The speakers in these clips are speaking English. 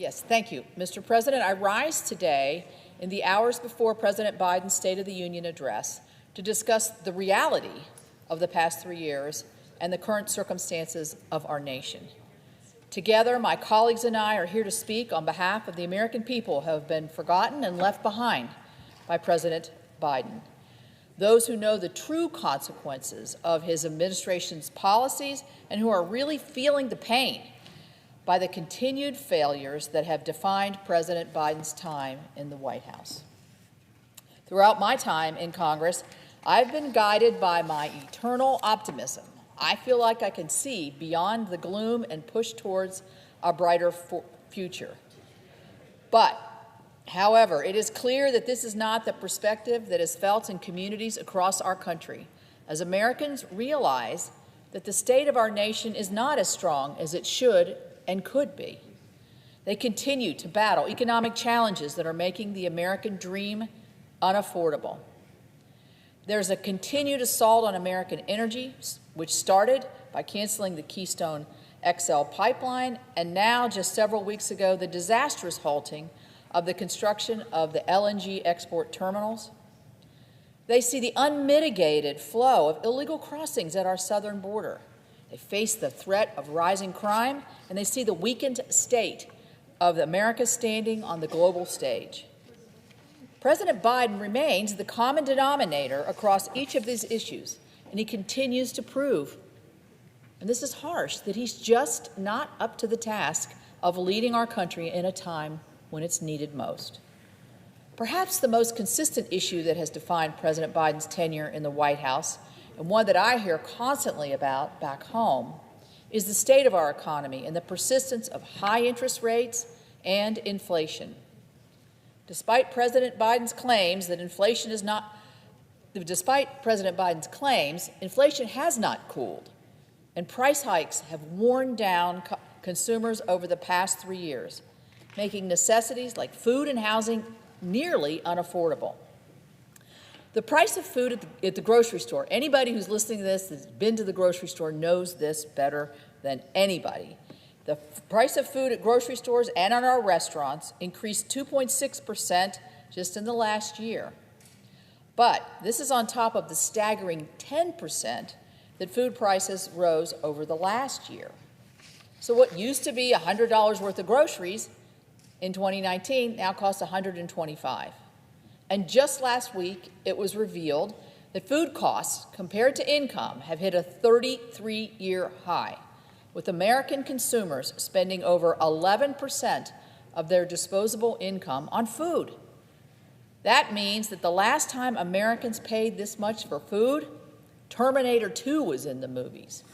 Yes, thank you. Mr. President, I rise today in the hours before President Biden's State of the Union address to discuss the reality of the past 3 years and the current circumstances of our nation. Together, my colleagues and I are here to speak on behalf of the American people who have been forgotten and left behind by President Biden. Those who know the true consequences of his administration's policies and who are really feeling the pain by the continued failures that have defined President Biden's time in the White House. Throughout my time in Congress, I've been guided by my eternal optimism. I feel like I can see beyond the gloom and push towards a brighter future. But, however, it is clear that this is not the perspective that is felt in communities across our country, as Americans realize that the state of our nation is not as strong as it should and could be. They continue to battle economic challenges that are making the American dream unaffordable. There's a continued assault on American energy, which started by canceling the Keystone XL pipeline, and now, just several weeks ago, the disastrous halting of the construction of the LNG export terminals. They see the unmitigated flow of illegal crossings at our southern border. They face the threat of rising crime, and they see the weakened state of America's standing on the global stage. President Biden remains the common denominator across each of these issues, and he continues to prove, and this is harsh, that he's just not up to the task of leading our country in a time when it's needed most. Perhaps the most consistent issue that has defined President Biden's tenure in the White House, and one that I hear constantly about back home, is the state of our economy and the persistence of high interest rates and inflation. Despite President Biden's claims, inflation has not cooled, and price hikes have worn down consumers over the past 3 years, making necessities like food and housing nearly unaffordable. The price of food at the grocery store, anybody who's listening to this that's been to the grocery store knows this better than anybody. The price of food at grocery stores and in our restaurants increased 2.6% just in the last year. But this is on top of the staggering 10% that food prices rose over the last year. So what used to be $100 worth of groceries in 2019 now costs $125. And just last week, it was revealed that food costs compared to income have hit a 33-year high, with American consumers spending over 11% of their disposable income on food. That means that the last time Americans paid this much for food, Terminator 2 was in the movies.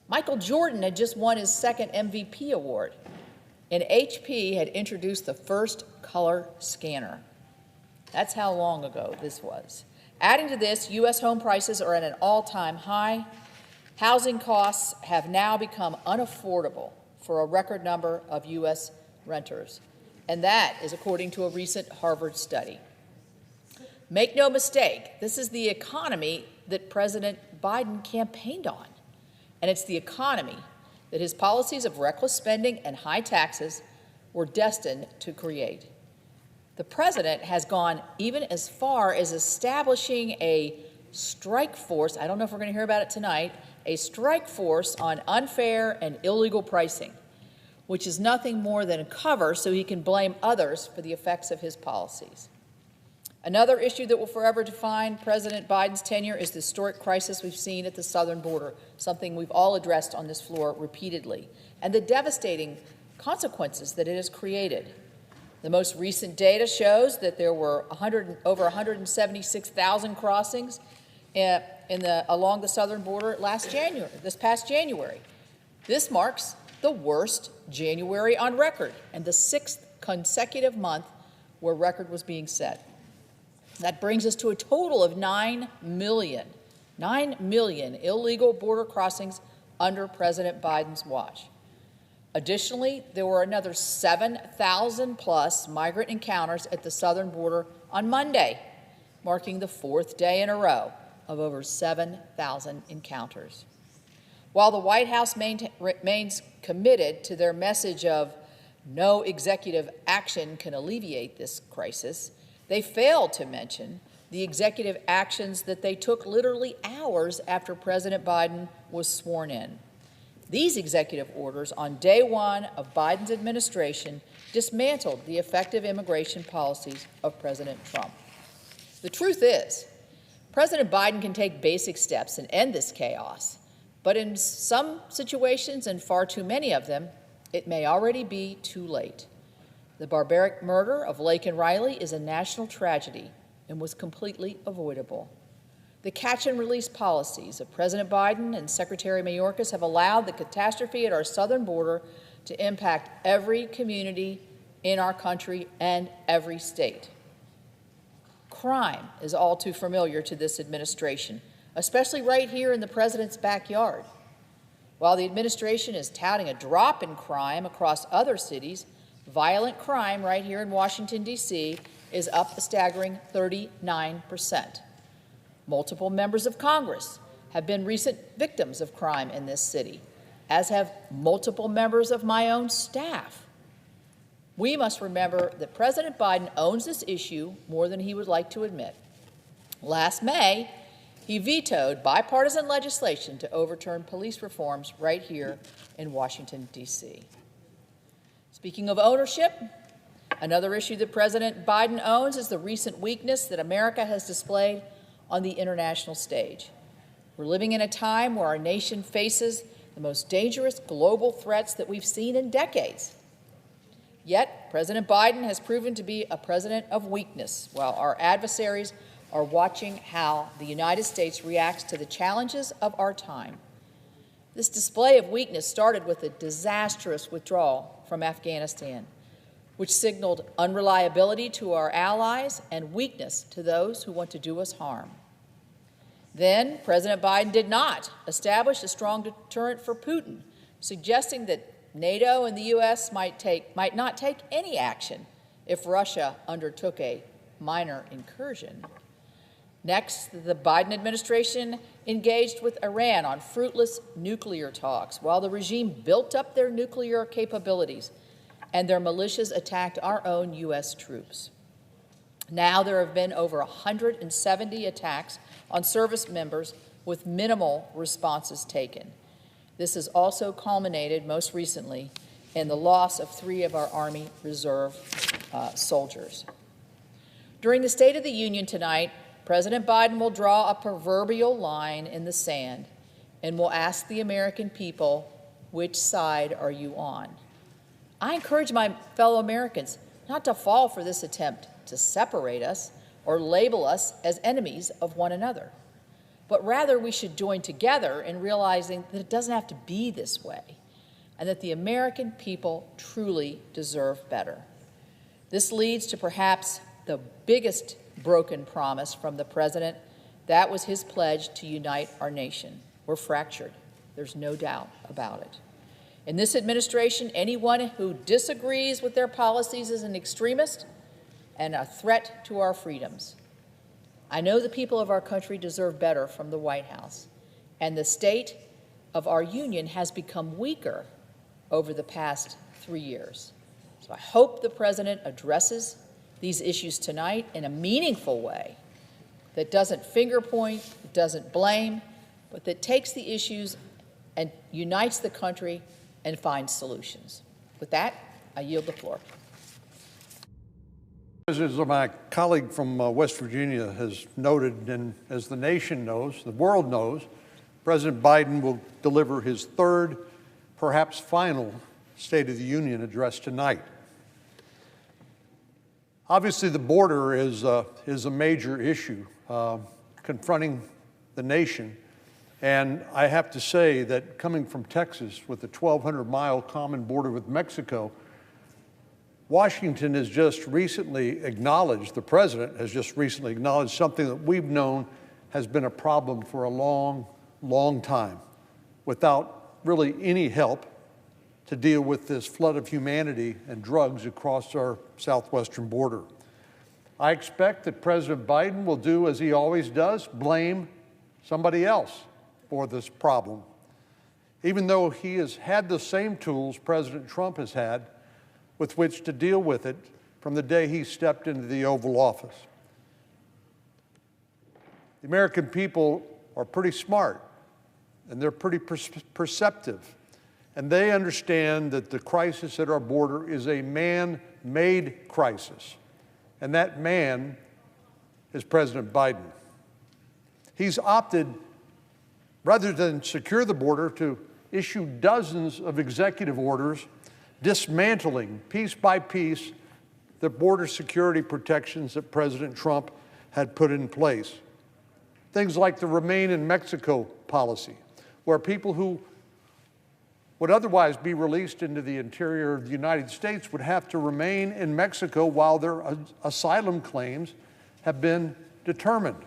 Michael Jordan had just won his second MVP award, and HP had introduced the first color scanner. That's how long ago this was. Adding to this, U.S. home prices are at an all-time high. Housing costs have now become unaffordable for a record number of U.S. renters, and that is according to a recent Harvard study. Make no mistake, this is the economy that President Biden campaigned on, and it's the economy that his policies of reckless spending and high taxes were destined to create. The president has gone even as far as establishing a strike force, I don't know if we're going to hear about it tonight, a strike force on unfair and illegal pricing, which is nothing more than a cover so he can blame others for the effects of his policies. Another issue that will forever define President Biden's tenure is the historic crisis we've seen at the southern border, something we've all addressed on this floor repeatedly, and the devastating consequences that it has created. The most recent data shows that there were over 176,000 crossings along the southern border this past January. This marks the worst January on record and the 6th consecutive month where record was being set. That brings us to a total of 9 million illegal border crossings under President Biden's watch. Additionally, there were another 7,000-plus migrant encounters at the southern border on Monday, marking the 4th day in a row of over 7,000 encounters. While the White House remains committed to their message of no executive action can alleviate this crisis, they failed to mention the executive actions that they took literally hours after President Biden was sworn in. These executive orders on day one of Biden's administration dismantled the effective immigration policies of President Trump. The truth is, President Biden can take basic steps and end this chaos, but in some situations, and far too many of them, it may already be too late. The barbaric murder of Laken Riley is a national tragedy and was completely avoidable. The catch-and-release policies of President Biden and Secretary Mayorkas have allowed the catastrophe at our southern border to impact every community in our country and every state. Crime is all too familiar to this administration, especially right here in the president's backyard. While the administration is touting a drop in crime across other cities, violent crime right here in Washington, D.C. is up a staggering 39%. Multiple members of Congress have been recent victims of crime in this city, as have multiple members of my own staff. We must remember that President Biden owns this issue more than he would like to admit. Last May, he vetoed bipartisan legislation to overturn police reforms right here in Washington, D.C. Speaking of ownership, another issue that President Biden owns is the recent weakness that America has displayed on the international stage. We're living in a time where our nation faces the most dangerous global threats that we've seen in decades. Yet, President Biden has proven to be a president of weakness, while our adversaries are watching how the United States reacts to the challenges of our time. This display of weakness started with a disastrous withdrawal from Afghanistan, which signaled unreliability to our allies and weakness to those who want to do us harm. Then, President Biden did not establish a strong deterrent for Putin, suggesting that NATO and the U.S. might not take any action if Russia undertook a minor incursion. Next, the Biden administration engaged with Iran on fruitless nuclear talks, while the regime built up their nuclear capabilities and their militias attacked our own U.S. troops. Now there have been over 170 attacks on service members with minimal responses taken. This has also culminated most recently in the loss of 3 of our Army Reserve soldiers. During the State of the Union tonight, President Biden will draw a proverbial line in the sand and will ask the American people, which side are you on? I encourage my fellow Americans not to fall for this attempt to separate us or label us as enemies of one another, but rather we should join together in realizing that it doesn't have to be this way and that the American people truly deserve better. This leads to perhaps the biggest broken promise from the president. That was his pledge to unite our nation. We're fractured. There's no doubt about it. In this administration, anyone who disagrees with their policies is an extremist and a threat to our freedoms. I know the people of our country deserve better from the White House, and the state of our union has become weaker over the past 3 years. So I hope the president addresses these issues tonight in a meaningful way that doesn't finger point, doesn't blame, but that takes the issues and unites the country and finds solutions. With that, I yield the floor. As my colleague from West Virginia has noted, and as the nation knows, the world knows, President Biden will deliver his 3rd, perhaps final, State of the Union address tonight. Obviously, the border is a major issue confronting the nation. And I have to say that coming from Texas with a 1,200-mile common border with Mexico, Washington has just recently acknowledged, the president has just recently acknowledged something that we've known has been a problem for a long, long time, without really any help to deal with this flood of humanity and drugs across our southwestern border. I expect that President Biden will do as he always does, blame somebody else for this problem. Even though he has had the same tools President Trump has had, with which to deal with it from the day he stepped into the Oval Office. The American people are pretty smart, and they're pretty perceptive, and they understand that the crisis at our border is a man-made crisis, and that man is President Biden. He's opted, rather than secure the border, to issue dozens of executive orders dismantling, piece by piece, the border security protections that President Trump had put in place. Things like the Remain in Mexico policy, where people who would otherwise be released into the interior of the United States would have to remain in Mexico while their asylum claims have been determined.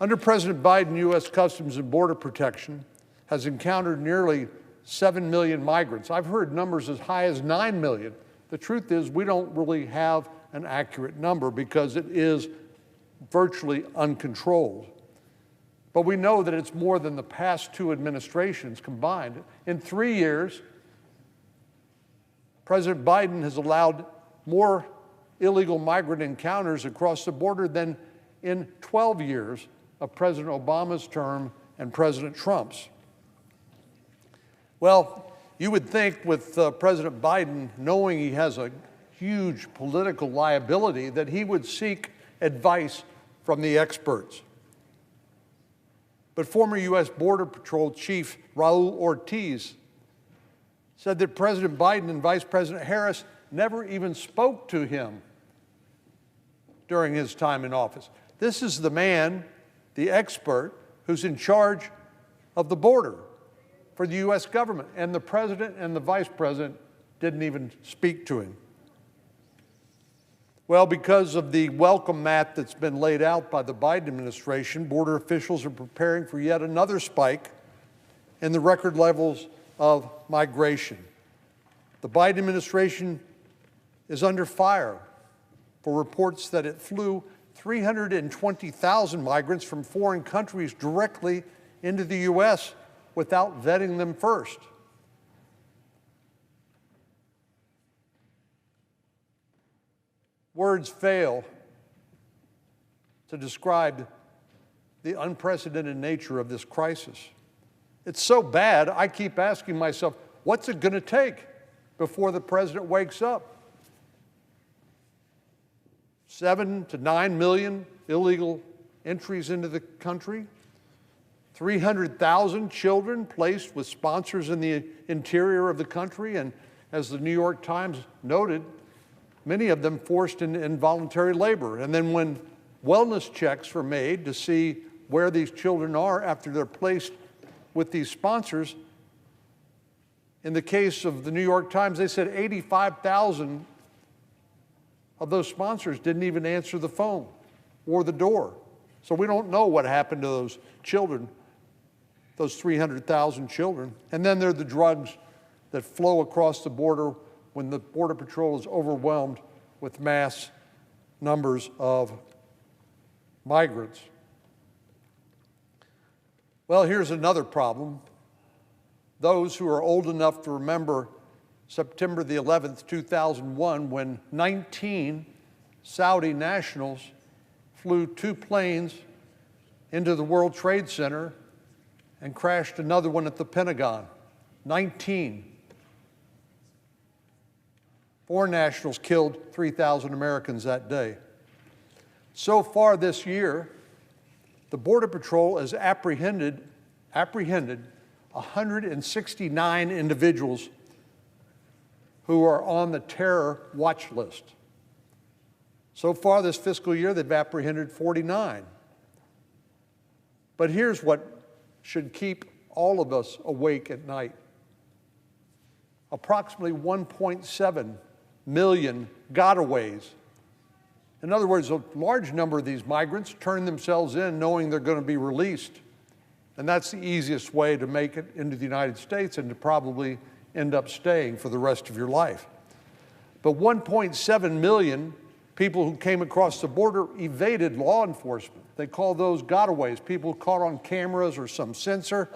Under President Biden, U.S. Customs and Border Protection has encountered nearly 7 million migrants. I've heard numbers as high as 9 million. The truth is, we don't really have an accurate number because it is virtually uncontrolled. But we know that it's more than the past two administrations combined. In 3 years, President Biden has allowed more illegal migrant encounters across the border than in 12 years of President Obama's term and President Trump's. Well, you would think with President Biden, knowing he has a huge political liability, that he would seek advice from the experts. But former U.S. Border Patrol Chief Raul Ortiz said that President Biden and Vice President Harris never even spoke to him during his time in office. This is the man, the expert, who's in charge of the border for the U.S. government, and the president and the vice president didn't even speak to him. Well, because of the welcome mat that's been laid out by the Biden administration, border officials are preparing for yet another spike in the record levels of migration. The Biden administration is under fire for reports that it flew 320,000 migrants from foreign countries directly into the U.S. without vetting them first. Words fail to describe the unprecedented nature of this crisis. It's so bad, I keep asking myself, what's it going to take before the president wakes up? 7 to 9 million illegal entries into the country, 300,000 children placed with sponsors in the interior of the country, and as the New York Times noted, many of them forced into involuntary labor. And then when wellness checks were made to see where these children are after they're placed with these sponsors, in the case of the New York Times, they said 85,000 of those sponsors didn't even answer the phone or the door. So we don't know what happened to those children, those 300,000 children. And then there are the drugs that flow across the border when the Border Patrol is overwhelmed with mass numbers of migrants. Well, here's another problem. Those who are old enough to remember September the 11th, 2001, when 19 Saudi nationals flew 2 planes into the World Trade Center and crashed another one at the Pentagon. 19. 4 nationals killed 3,000 Americans that day. So far this year, the Border Patrol has apprehended 169 individuals who are on the terror watch list. So far this fiscal year, they've apprehended 49. But here's what should keep all of us awake at night. Approximately 1.7 million gotaways. In other words, a large number of these migrants turn themselves in knowing they're going to be released. And that's the easiest way to make it into the United States and to probably end up staying for the rest of your life. But 1.7 million people who came across the border evaded law enforcement. They call those gotaways, people caught on cameras or some sensor.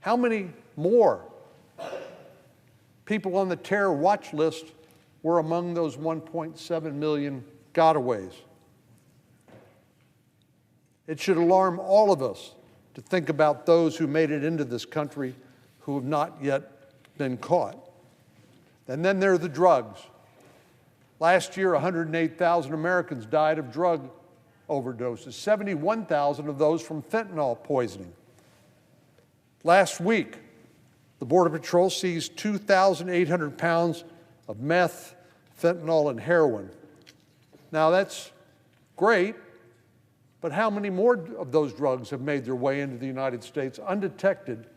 How many more people on the terror watch list were among those 1.7 million gotaways. It should alarm all of us to think about those who made it into this country who have not yet been caught. And then there are the drugs. Last year, 108,000 Americans died of drug overdoses, 71,000 of those from fentanyl poisoning. Last week, the Border Patrol seized 2,800 pounds of meth, fentanyl, and heroin. Now, that's great, but how many more of those drugs have made their way into the United States undetected?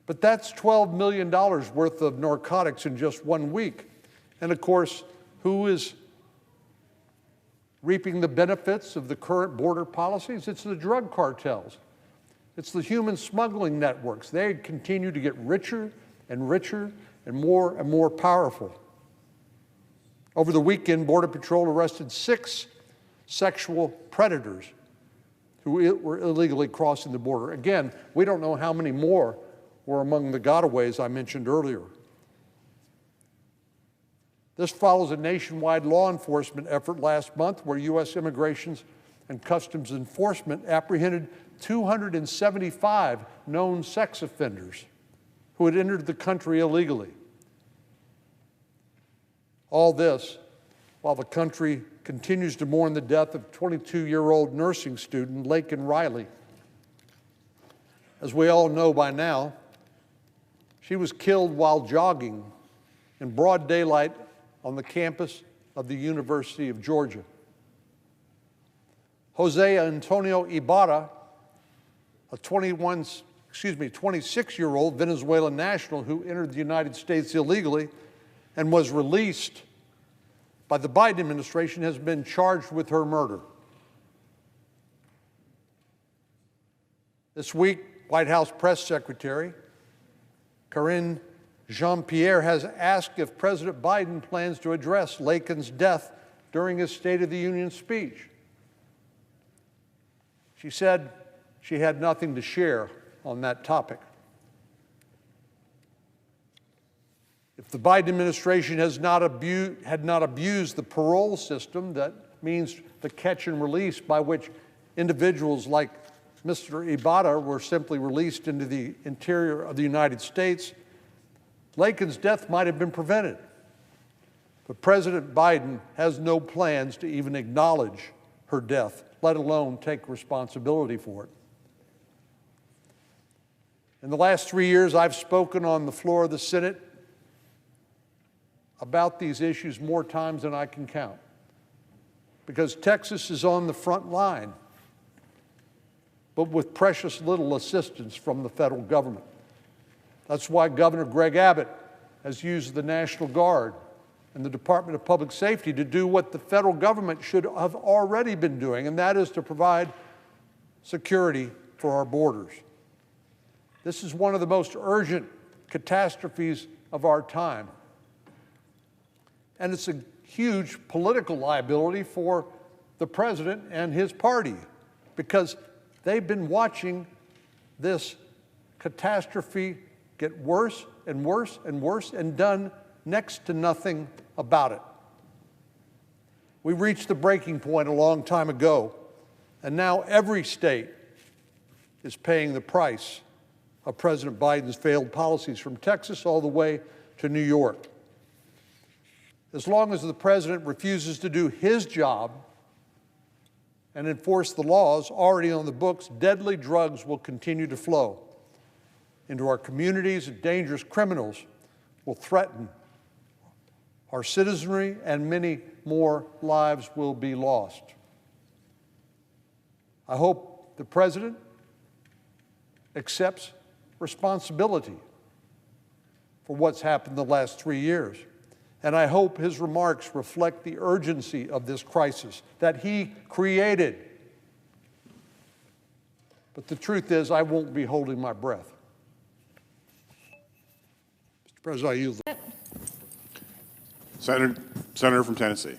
But that's $12 million worth of narcotics in just 1 week. And of course, who is reaping the benefits of the current border policies? It's the drug cartels. It's the human smuggling networks. They continue to get richer and richer and more powerful. Over the weekend, Border Patrol arrested 6 sexual predators who were illegally crossing the border. Again, we don't know how many more were among the gotaways I mentioned earlier. This follows a nationwide law enforcement effort last month where U.S. Immigration and Customs Enforcement apprehended 275 known sex offenders who had entered the country illegally. All this while the country continues to mourn the death of 22-year-old nursing student Laken Riley. As we all know by now, she was killed while jogging in broad daylight on the campus of the University of Georgia. Jose Antonio Ibarra, a 26-year-old Venezuelan national who entered the United States illegally and was released by the Biden administration, has been charged with her murder. This week, White House Press Secretary Karine Jean-Pierre has asked if President Biden plans to address Laken's death during his State of the Union speech. She said she had nothing to share on that topic. If the Biden administration had not abused the parole system, that means the catch and release by which individuals like Mr. Ibarra were simply released into the interior of the United States, Laken's death might have been prevented. But President Biden has no plans to even acknowledge her death, let alone take responsibility for it. In the last 3 years, I've spoken on the floor of the Senate about these issues more times than I can count, because Texas is on the front line, but with precious little assistance from the federal government. That's why Governor Greg Abbott has used the National Guard and the Department of Public Safety to do what the federal government should have already been doing, and that is to provide security for our borders. This is one of the most urgent catastrophes of our time. And it's a huge political liability for the president and his party, because they've been watching this catastrophe get worse and worse and worse and done next to nothing about it. We reached the breaking point a long time ago, and now every state is paying the price of President Biden's failed policies, from Texas all the way to New York. As long as the president refuses to do his job and enforce the laws already on the books, deadly drugs will continue to flow into our communities, and dangerous criminals will threaten our citizenry, and many more lives will be lost. I hope the president accepts responsibility for what's happened the last 3 years. And I hope his remarks reflect the urgency of this crisis that he created. But the truth is, I won't be holding my breath. Mr. President, I yield. Senator from Tennessee.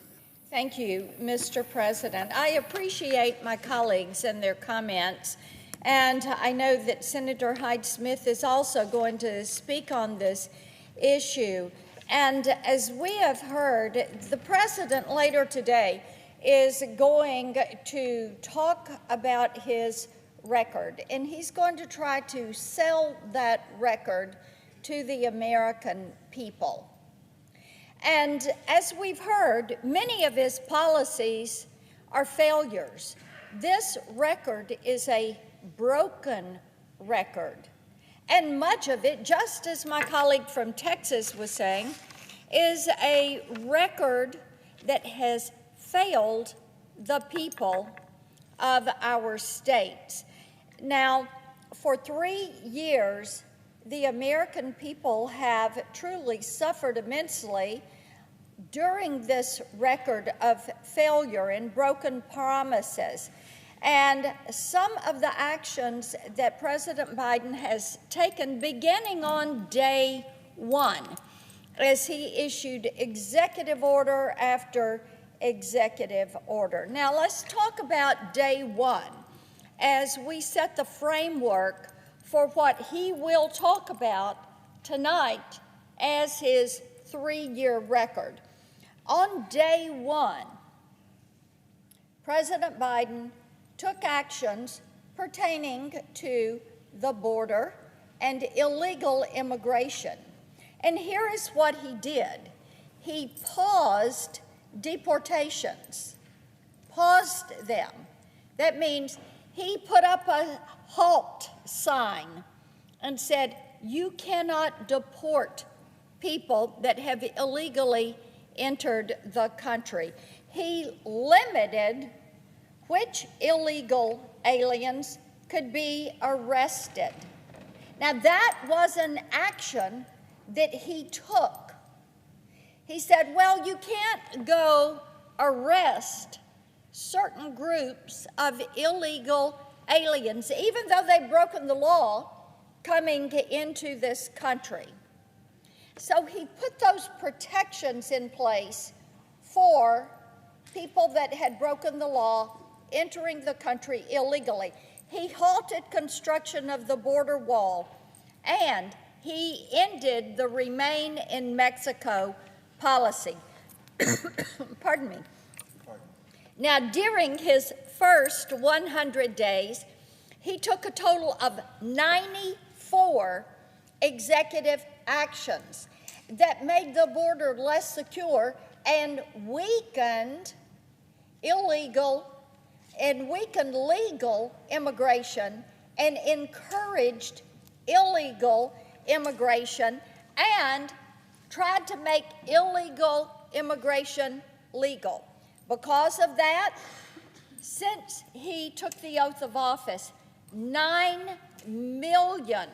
Thank you, Mr. President. I appreciate my colleagues and their comments, and I know that Senator Hyde Smith is also going to speak on this issue. And as we have heard, the president later today is going to talk about his record, and he's going to try to sell that record to the American people. And as we've heard, many of his policies are failures. This record is a broken record. And much of it, just as my colleague from Texas was saying, is a record that has failed the people of our states. Now, for 3 years, the American people have truly suffered immensely during this record of failure and broken promises. And some of the actions that President Biden has taken beginning on day one, as he issued executive order after executive order. Now let's talk about day one as we set the framework for what he will talk about tonight as his 3-year record. On day one, President Biden took actions pertaining to the border and illegal immigration. And here is what he did. He paused deportations, paused them. That means he put up a halt sign and said, you cannot deport people that have illegally entered the country. He limited which illegal aliens could be arrested. Now that was an action that he took. He said, well, you can't go arrest certain groups of illegal aliens, even though they've broken the law coming into this country. So he put those protections in place for people that had broken the law entering the country illegally. He halted construction of the border wall, and he ended the Remain in Mexico policy. Pardon me. Now, during his first 100 days, he took a total of 94 executive actions that made the border less secure and weakened legal immigration and encouraged illegal immigration and tried to make illegal immigration legal. Because of that, since he took the oath of office, 9 million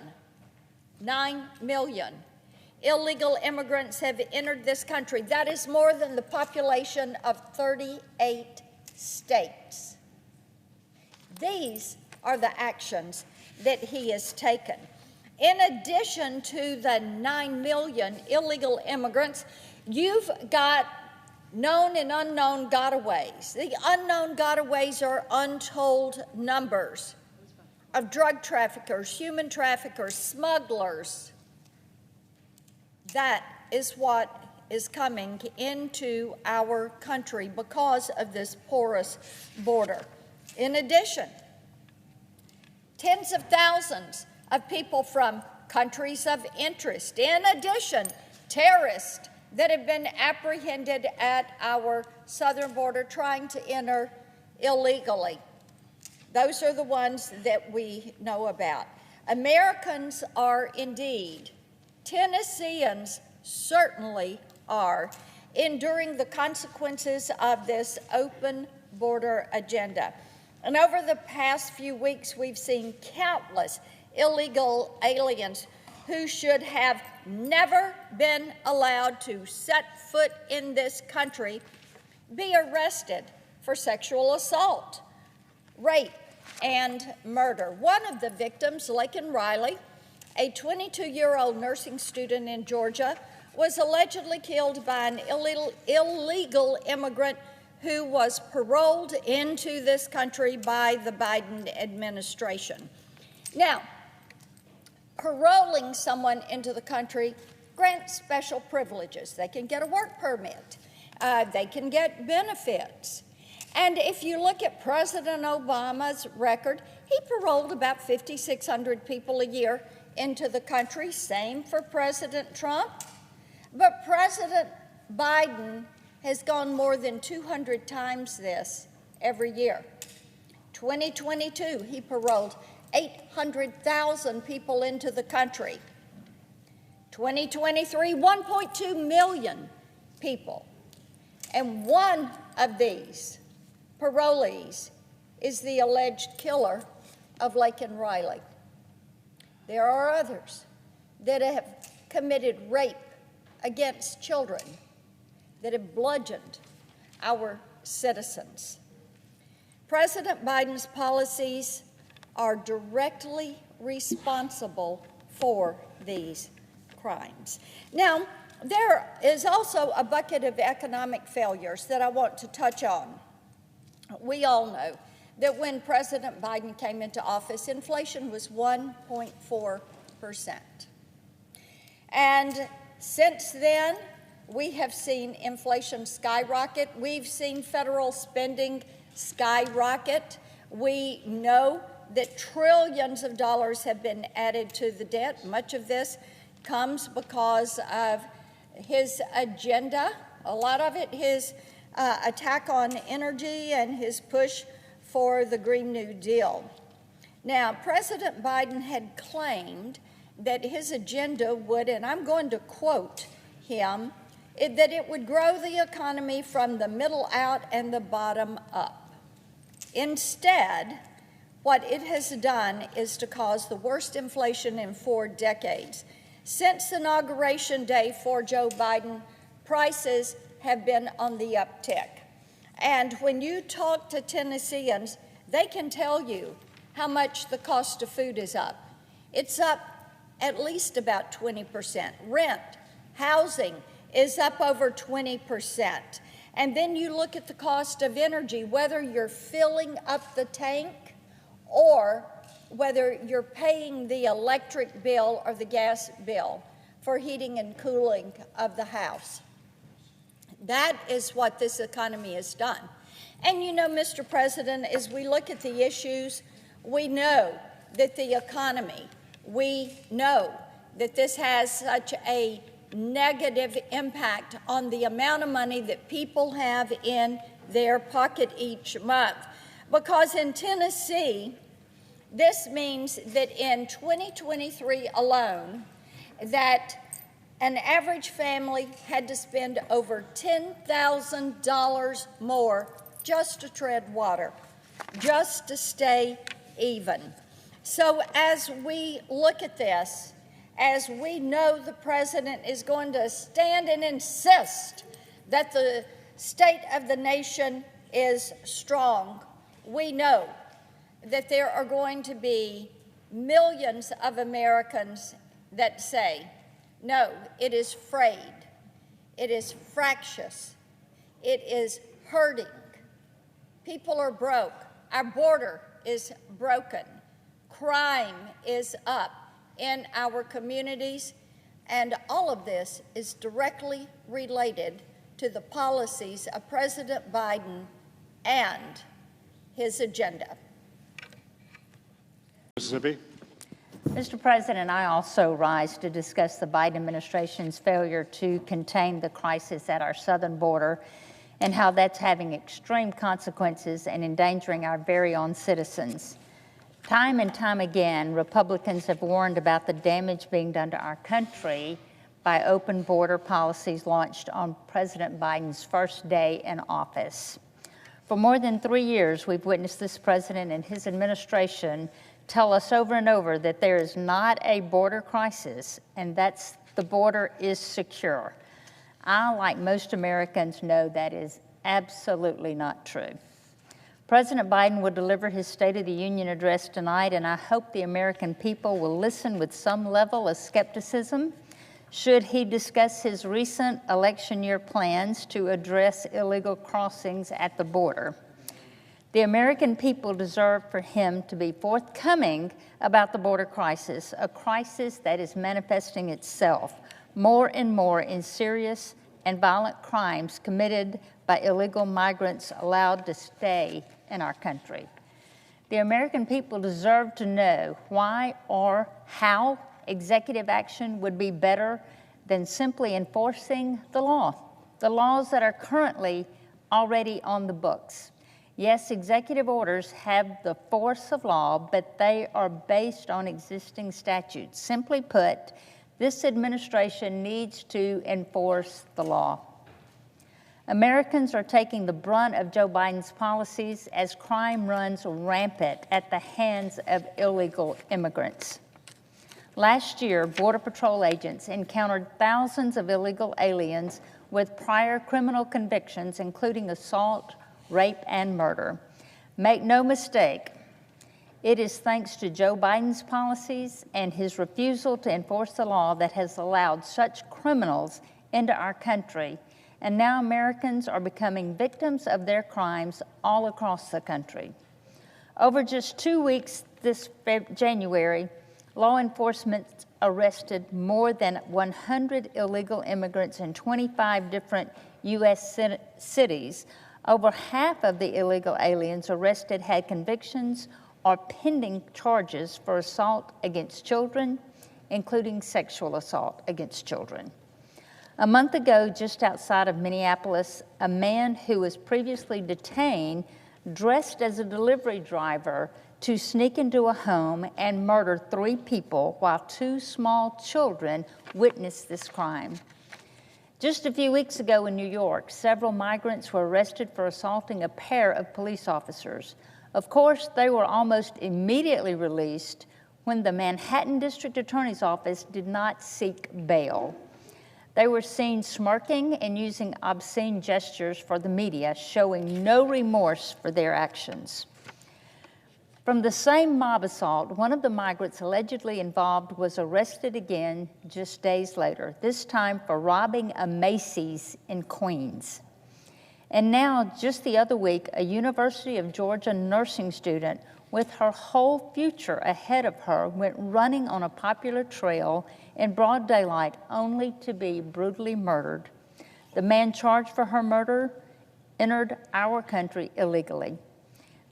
illegal immigrants have entered this country. That is more than the population of 38 states. These are the actions that he has taken. In addition to the 9 million illegal immigrants, you've got known and unknown gotaways. The unknown gotaways are untold numbers of drug traffickers, human traffickers, smugglers. That is what is coming into our country because of this porous border. In addition, tens of thousands of people from countries of interest. In addition, terrorists that have been apprehended at our southern border trying to enter illegally. Those are the ones that we know about. Americans are indeed, Tennesseans certainly are, enduring the consequences of this open border agenda. And over the past few weeks, we've seen countless illegal aliens who should have never been allowed to set foot in this country be arrested for sexual assault, rape, and murder. One of the victims, Laken Riley, a 22-year-old nursing student in Georgia, was allegedly killed by an illegal immigrant who was paroled into this country by the Biden administration. Now, paroling someone into the country grant special privileges. They can get a work permit. They can get benefits. And if you look at President Obama's record, he paroled about 5,600 people a year into the country. Same for President Trump. But President Biden has gone more than 200 times this every year. 2022, he paroled 800,000 people into the country. 2023, 1.2 million people. And one of these parolees is the alleged killer of Laken Riley. There are others that have committed rape against children, that have bludgeoned our citizens. President Biden's policies are directly responsible for these crimes. Now, there is also a bucket of economic failures that I want to touch on. We all know that when President Biden came into office, inflation was 1.4%. And since then, we have seen inflation skyrocket. We've seen federal spending skyrocket. We know that trillions of dollars have been added to the debt. Much of this comes because of his agenda, a lot of it his attack on energy and his push for the Green New Deal. Now, President Biden had claimed that his agenda would, and I'm going to quote him, that it would grow the economy from the middle out and the bottom up. Instead, what it has done is to cause the worst inflation in 4 decades. Since Inauguration Day for Joe Biden, prices have been on the uptick. And when you talk to Tennesseans, they can tell you how much the cost of food is up. It's up at least about 20%. Rent, housing is up over 20%. And then you look at the cost of energy, whether you're filling up the tank or whether you're paying the electric bill or the gas bill for heating and cooling of the house. That is what this economy has done. And you know, Mr. President, as we look at the issues, we know that the economy, we know that this has such a negative impact on the amount of money that people have in their pocket each month. Because in Tennessee, this means that in 2023 alone, that an average family had to spend over $10,000 more just to tread water, just to stay even. So as we look at this, as we know the president is going to stand and insist that the state of the nation is strong, we know that there are going to be millions of Americans that say, no, it is frayed, it is fractious, it is hurting. People are broke. Our border is broken. Crime is up in our communities, and all of this is directly related to the policies of President Biden and his agenda. Mississippi. Mr. President, I also rise to discuss the Biden administration's failure to contain the crisis at our southern border and how that's having extreme consequences and endangering our very own citizens. Time and time again, Republicans have warned about the damage being done to our country by open border policies launched on President Biden's first day in office. For more than 3 years, we've witnessed this president and his administration tell us over and over that there is not a border crisis and that the border is secure. I, like most Americans, know that is absolutely not true. President Biden will deliver his State of the Union address tonight, and I hope the American people will listen with some level of skepticism should he discuss his recent election year plans to address illegal crossings at the border. The American people deserve for him to be forthcoming about the border crisis, a crisis that is manifesting itself more and more in serious and violent crimes committed by illegal migrants allowed to stay in our country. The American people deserve to know why or how executive action would be better than simply enforcing the laws that are currently already on the books. Yes, executive orders have the force of law, but they are based on existing statutes. Simply put, this administration needs to enforce the law. Americans are taking the brunt of Joe Biden's policies as crime runs rampant at the hands of illegal immigrants. Last year, Border Patrol agents encountered thousands of illegal aliens with prior criminal convictions, including assault, rape, and murder. Make no mistake, it is thanks to Joe Biden's policies and his refusal to enforce the law that has allowed such criminals into our country. And now Americans are becoming victims of their crimes all across the country. Over just 2 weeks this January, law enforcement arrested more than 100 illegal immigrants in 25 different U.S. cities. Over half of the illegal aliens arrested had convictions or pending charges for assault against children, including sexual assault against children. A month ago, just outside of Minneapolis, a man who was previously detained dressed as a delivery driver to sneak into a home and murder 3 people while 2 small children witnessed this crime. Just a few weeks ago in New York, several migrants were arrested for assaulting a pair of police officers. Of course, they were almost immediately released when the Manhattan District Attorney's Office did not seek bail. They were seen smirking and using obscene gestures for the media, showing no remorse for their actions. From the same mob assault, one of the migrants allegedly involved was arrested again just days later, this time for robbing a Macy's in Queens. And now, just the other week, a University of Georgia nursing student with her whole future ahead of her went running on a popular trail in broad daylight only to be brutally murdered. The man charged for her murder entered our country illegally.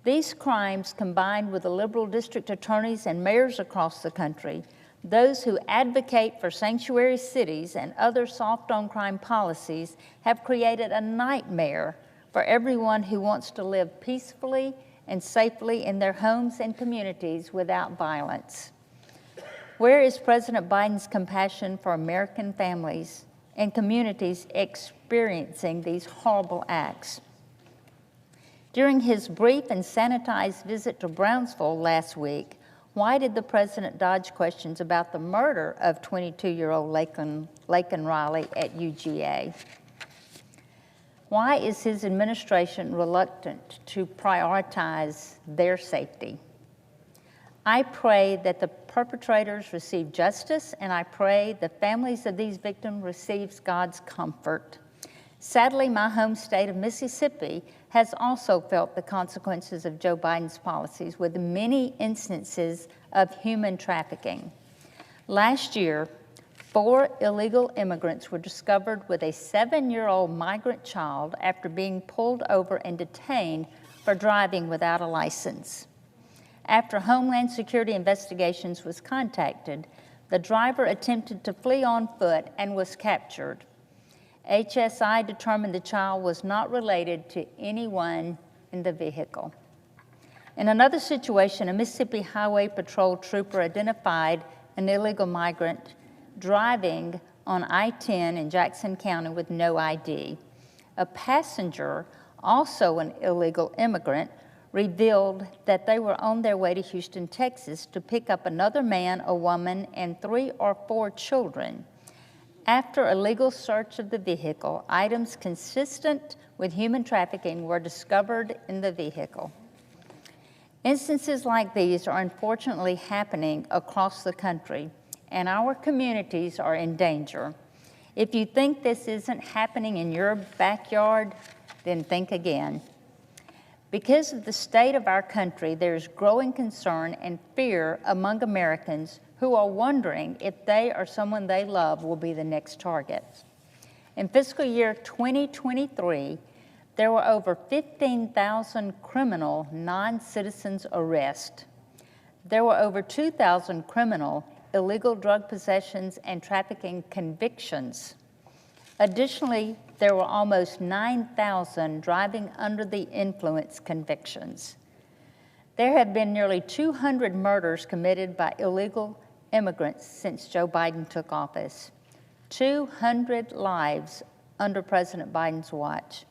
These crimes, combined with the liberal district attorneys and mayors across the country, those who advocate for sanctuary cities and other soft-on-crime policies, have created a nightmare for everyone who wants to live peacefully and safely in their homes and communities without violence. Where is President Biden's compassion for American families and communities experiencing these horrible acts? During his brief and sanitized visit to Brownsville last week, why did the president dodge questions about the murder of 22-year-old Laken Riley at UGA? Why is his administration reluctant to prioritize their safety? I pray that the perpetrators receive justice, and I pray the families of these victims receive God's comfort. Sadly, my home state of Mississippi has also felt the consequences of Joe Biden's policies with many instances of human trafficking. Last year, 4 illegal immigrants were discovered with a 7-year-old migrant child after being pulled over and detained for driving without a license. After Homeland Security Investigations was contacted, the driver attempted to flee on foot and was captured. HSI determined the child was not related to anyone in the vehicle. In another situation, a Mississippi Highway Patrol trooper identified an illegal migrant driving on I-10 in Jackson County with no ID. A passenger, also an illegal immigrant, revealed that they were on their way to Houston, Texas to pick up another man, a woman, and 3 or 4 children. After a legal search of the vehicle, items consistent with human trafficking were discovered in the vehicle. Instances like these are unfortunately happening across the country, and our communities are in danger. If you think this isn't happening in your backyard, then think again. Because of the state of our country, there's growing concern and fear among Americans who who are wondering if they or someone they love will be the next target. In fiscal year 2023, there were over 15,000 criminal non-citizens arrests. There were over 2,000 criminal illegal drug possessions and trafficking convictions. Additionally, there were almost 9,000 driving under the influence convictions. There have been nearly 200 murders committed by illegal immigrants since Joe Biden took office. 200 lives under President Biden's watch.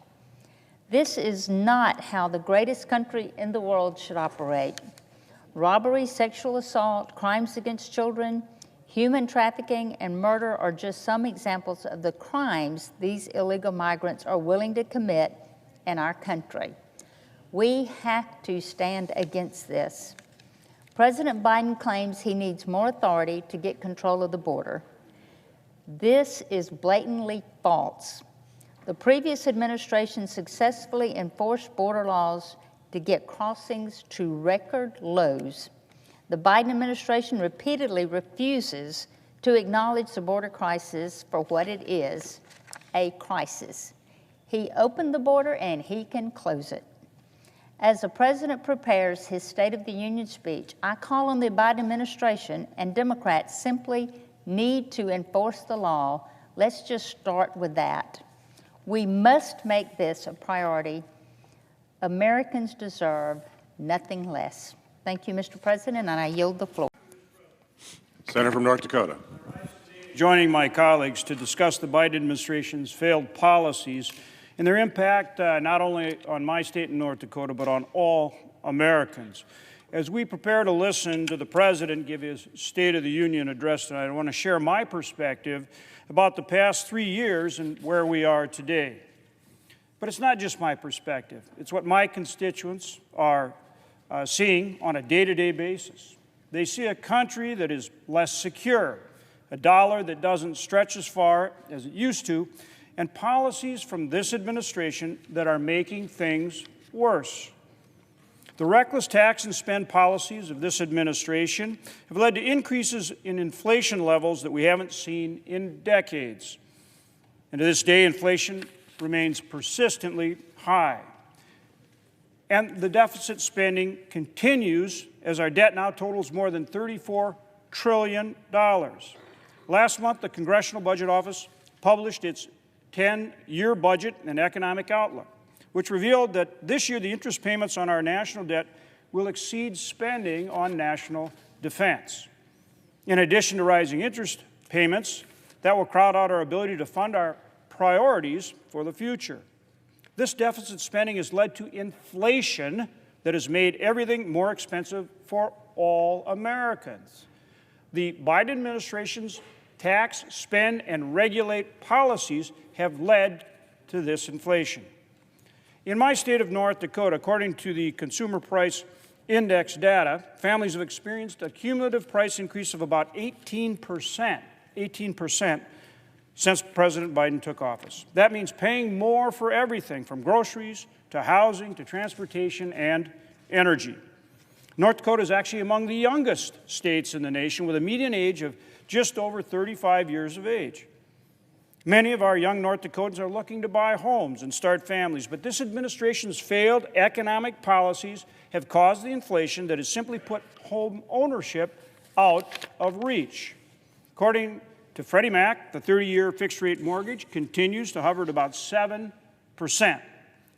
This is not how the greatest country in the world should operate. Robbery, sexual assault, crimes against children, human trafficking, and murder are just some examples of the crimes these illegal migrants are willing to commit in our country. We have to stand against this. President Biden claims he needs more authority to get control of the border. This is blatantly false. The previous administration successfully enforced border laws to get crossings to record lows. The Biden administration repeatedly refuses to acknowledge the border crisis for what it is, a crisis. He opened the border and he can close it. As the president prepares his State of the Union speech, I call on the Biden administration and Democrats simply need to enforce the law. Let's just start with that. We must make this a priority. Americans deserve nothing less. Thank you, Mr. President, and I yield the floor. Senator from North Dakota. Joining my colleagues to discuss the Biden administration's failed policies and their impact not only on my state in North Dakota, but on all Americans. As we prepare to listen to the President give his State of the Union address tonight, I want to share my perspective about the past 3 years and where we are today. But it's not just my perspective. It's what my constituents are seeing on a day-to-day basis. They see a country that is less secure, a dollar that doesn't stretch as far as it used to, and policies from this administration that are making things worse. The reckless tax and spend policies of this administration have led to increases in inflation levels that we haven't seen in decades. And to this day, inflation remains persistently high. And the deficit spending continues as our debt now totals more than $34 trillion. Last month, the Congressional Budget Office published its 10-year budget and economic outlook, which revealed that this year the interest payments on our national debt will exceed spending on national defense. In addition to rising interest payments, that will crowd out our ability to fund our priorities for the future. This deficit spending has led to inflation that has made everything more expensive for all Americans. The Biden administration's tax, spend, and regulate policies have led to this inflation. In my state of North Dakota, according to the Consumer Price Index data, families have experienced a cumulative price increase of about 18% since President Biden took office. That means paying more for everything from groceries to housing to transportation and energy. North Dakota is actually among the youngest states in the nation with a median age of just over 35 years of age. Many of our young North Dakotans are looking to buy homes and start families, but this administration's failed economic policies have caused the inflation that has simply put home ownership out of reach. According to Freddie Mac, the 30-year fixed-rate mortgage continues to hover at about 7%.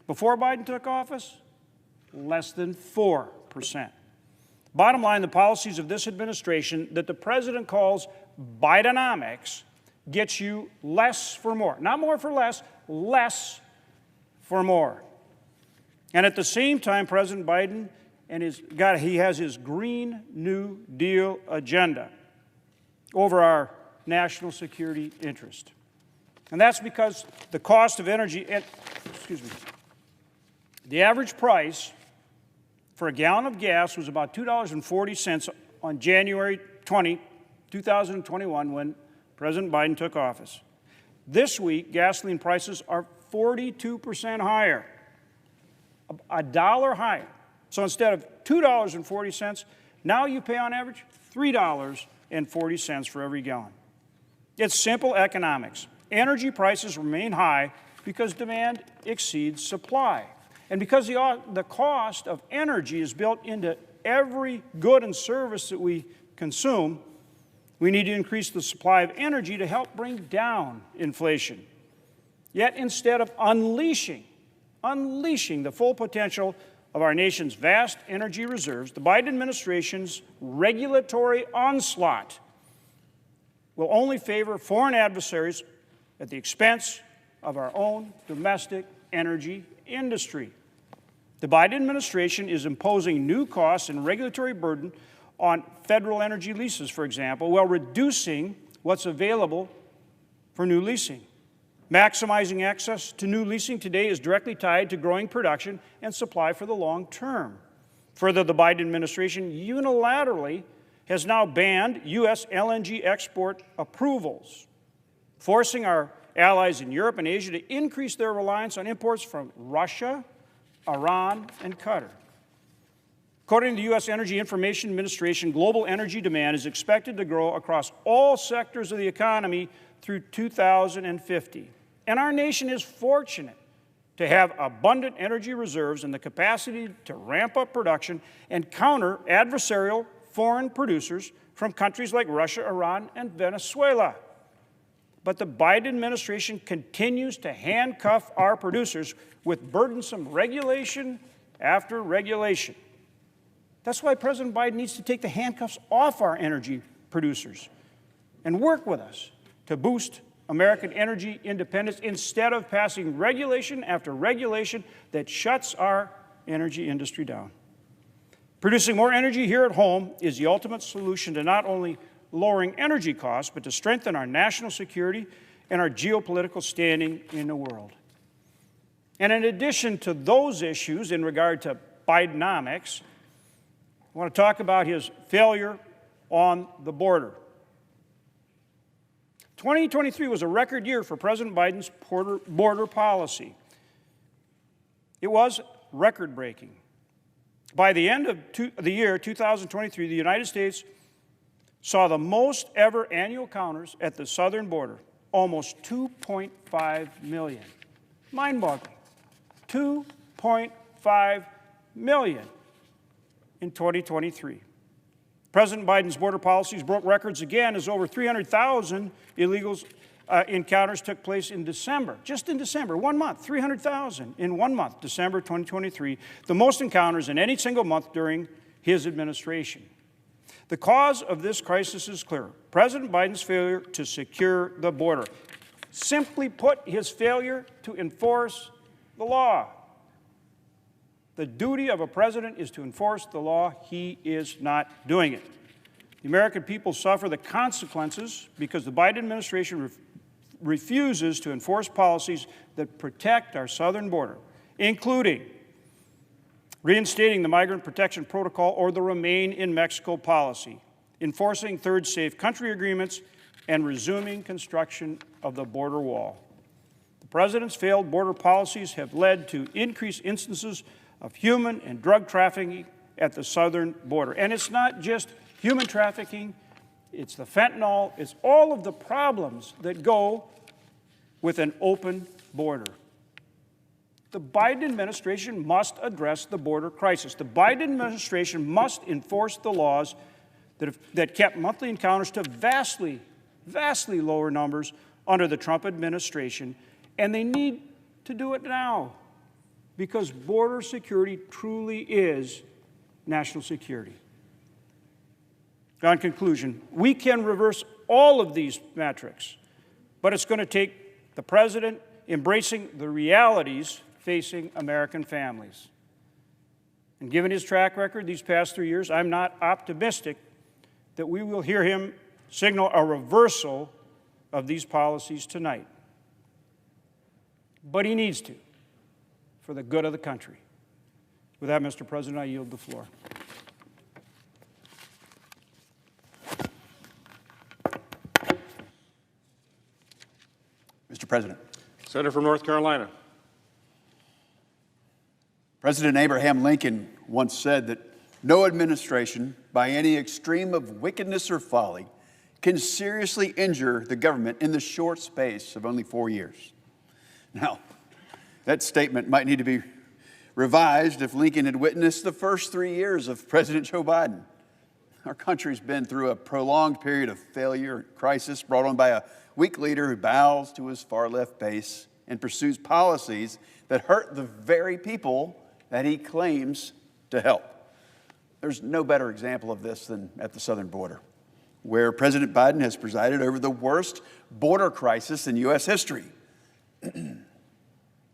Before Biden took office, less than 4%. Bottom line, the policies of this administration that the president calls Bidenomics gets you less for more. Not more for less, less for more. And at the same time, President Biden he has his Green New Deal agenda over our national security interest. And that's because the cost of energy, the average price for a gallon of gas was about $2.40 on January 20, 2021, when President Biden took office. This week, gasoline prices are 42% higher, $1 higher. So instead of $2.40, now you pay on average $3 for every gallon. It's simple economics. Energy prices remain high because demand exceeds supply. And because the cost of energy is built into every good and service that we consume, we need to increase the supply of energy to help bring down inflation. Yet instead of unleashing the full potential of our nation's vast energy reserves, the Biden administration's regulatory onslaught will only favor foreign adversaries at the expense of our own domestic energy industry. The Biden administration is imposing new costs and regulatory burden on federal energy leases, for example, while reducing what's available for new leasing. Maximizing access to new leasing today is directly tied to growing production and supply for the long term. Further, the Biden administration unilaterally has now banned U.S. LNG export approvals, forcing our allies in Europe and Asia to increase their reliance on imports from Russia, Iran, and Qatar. According to the U.S. Energy Information Administration, global energy demand is expected to grow across all sectors of the economy through 2050. And our nation is fortunate to have abundant energy reserves and the capacity to ramp up production and counter adversarial foreign producers from countries like Russia, Iran, and Venezuela. But the Biden administration continues to handcuff our producers with burdensome regulation after regulation. That's why President Biden needs to take the handcuffs off our energy producers and work with us to boost American energy independence instead of passing regulation after regulation that shuts our energy industry down. Producing more energy here at home is the ultimate solution to not only lowering energy costs, but to strengthen our national security and our geopolitical standing in the world. And in addition to those issues in regard to Bidenomics, I want to talk about his failure on the border. 2023 was a record year for President Biden's border policy. It was record-breaking. By the end of the year 2023, the United States saw the most ever annual counters at the southern border, almost 2.5 million. Mind-boggling. 2.5 million in 2023. President Biden's border policies broke records again as over 300,000 illegal encounters took place in December. Just in December, 1 month, 300,000 in 1 month, December 2023, the most encounters in any single month during his administration. The cause of this crisis is clear. President Biden's failure to secure the border. Simply put, his failure to enforce the law. The duty of a president is to enforce the law. He is not doing it. The American people suffer the consequences because the Biden administration refuses to enforce policies that protect our southern border, including reinstating the Migrant Protection Protocol or the Remain in Mexico policy, enforcing third safe country agreements, and resuming construction of the border wall. The president's failed border policies have led to increased instances of human and drug trafficking at the southern border. And it's not just human trafficking, it's the fentanyl, it's all of the problems that go with an open border. The Biden administration must address the border crisis. The Biden administration must enforce the laws that kept monthly encounters to vastly lower numbers under the Trump administration, and they need to do it now because border security truly is national security. In conclusion, we can reverse all of these metrics, but it's going to take the president embracing the realities facing American families. And given his track record these past 3 years, I'm not optimistic that we will hear him signal a reversal of these policies tonight. But he needs to, for the good of the country. With that, Mr. President, I yield the floor. Mr. President. Senator from North Carolina. President Abraham Lincoln once said that no administration, by any extreme of wickedness or folly, can seriously injure the government in the short space of only 4 years. Now, that statement might need to be revised if Lincoln had witnessed the first 3 years of President Joe Biden. Our country's been through a prolonged period of failure and crisis brought on by a weak leader who bows to his far-left base and pursues policies that hurt the very people that he claims to help. There's no better example of this than at the southern border, where President Biden has presided over the worst border crisis in U.S. history.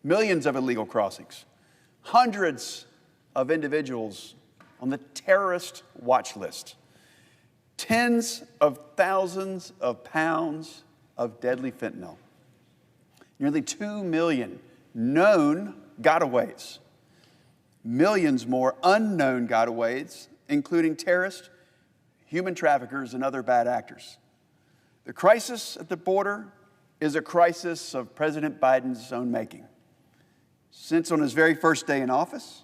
Millions of illegal crossings, hundreds of individuals on the terrorist watch list, tens of thousands of pounds of deadly fentanyl, nearly 2 million known gotaways, millions more unknown gotaways, including terrorists, human traffickers, and other bad actors. The crisis at the border is a crisis of President Biden's own making. Since on his very first day in office,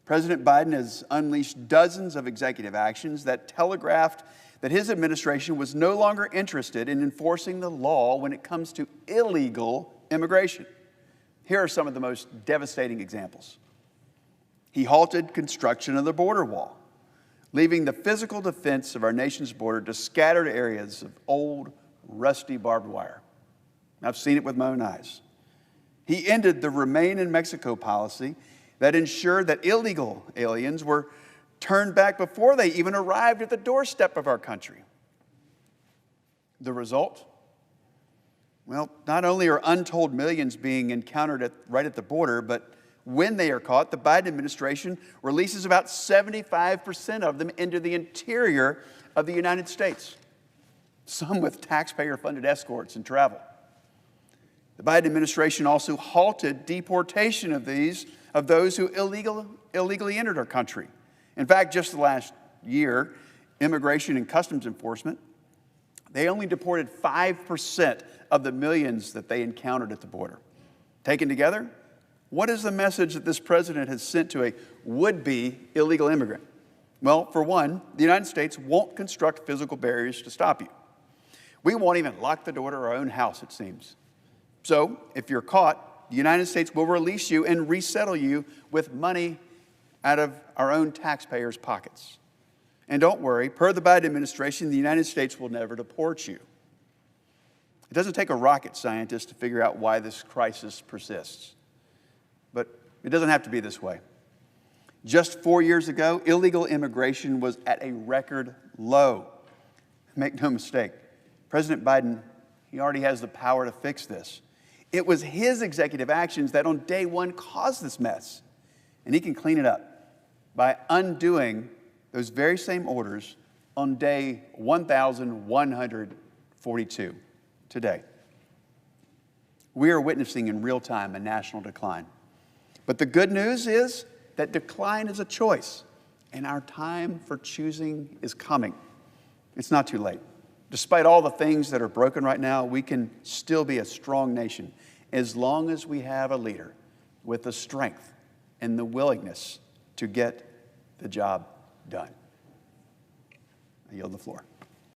President Biden has unleashed dozens of executive actions that telegraphed that his administration was no longer interested in enforcing the law when it comes to illegal immigration. Here are some of the most devastating examples. He halted construction of the border wall, leaving the physical defense of our nation's border to scattered areas of old, rusty barbed wire. I've seen it with my own eyes. He ended the Remain in Mexico policy that ensured that illegal aliens were turned back before they even arrived at the doorstep of our country. The result? Well, not only are untold millions being encountered right at the border, but when they are caught, the Biden administration releases about 75% of them into the interior of the United States, some with taxpayer-funded escorts and travel. The Biden administration also halted deportation of those who illegally entered our country. In fact, just the last year, Immigration and Customs Enforcement, they only deported 5% of the millions that they encountered at the border. Taken together, what is the message that this president has sent to a would-be illegal immigrant? Well, for one, the United States won't construct physical barriers to stop you. We won't even lock the door to our own house, it seems. So, if you're caught, the United States will release you and resettle you with money out of our own taxpayers' pockets. And don't worry, per the Biden administration, the United States will never deport you. It doesn't take a rocket scientist to figure out why this crisis persists. But it doesn't have to be this way. Just 4 years ago, illegal immigration was at a record low. Make no mistake, President Biden, he already has the power to fix this. It was his executive actions that on day one caused this mess. And he can clean it up by undoing those very same orders on day 1,142 today. We are witnessing in real time a national decline. But the good news is that decline is a choice, and our time for choosing is coming. It's not too late. Despite all the things that are broken right now, we can still be a strong nation as long as we have a leader with the strength and the willingness to get the job done. I yield the floor.